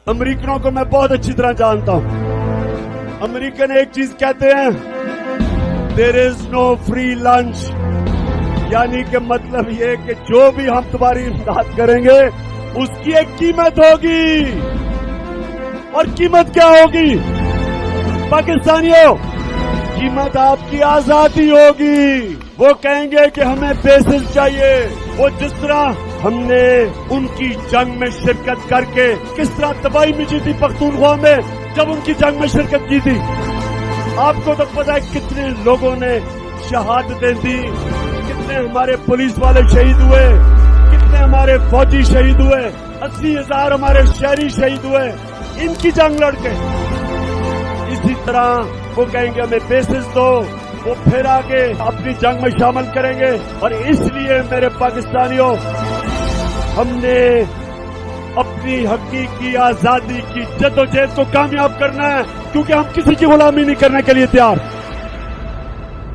अमेरिकनों को मैं बहुत अच्छी तरह जानता हूं। अमेरिकन एक चीज कहते हैं, there is no free lunch, यानी कि मतलब ये कि जो भी हम तुम्हारी इमदाद करेंगे उसकी एक कीमत होगी। और कीमत क्या होगी पाकिस्तानियों? कीमत आपकी आजादी होगी। वो कहेंगे कि हमें बेसिस चाहिए। वो जिस तरह हमने उनकी जंग में शिरकत करके किस तरह तबाही मची थी पख्तूनख्वा में जब उनकी जंग में शिरकत की थी, आपको तो पता है कितने लोगों ने शहादतें दी, कितने हमारे पुलिस वाले शहीद हुए, कितने हमारे फौजी शहीद हुए, 80,000 हमारे शहरी शहीद हुए इनकी जंग लड़के। इसी तरह वो कहेंगे हमें बेसिस दो, वो फिर आगे अपनी जंग में शामिल करेंगे। और इसलिए मेरे पाकिस्तानियों, हमने अपनी हकीकी आजादी की जद्दोजहद को कामयाब करना है, क्योंकि हम किसी की गुलामी नहीं करने के लिए तैयार।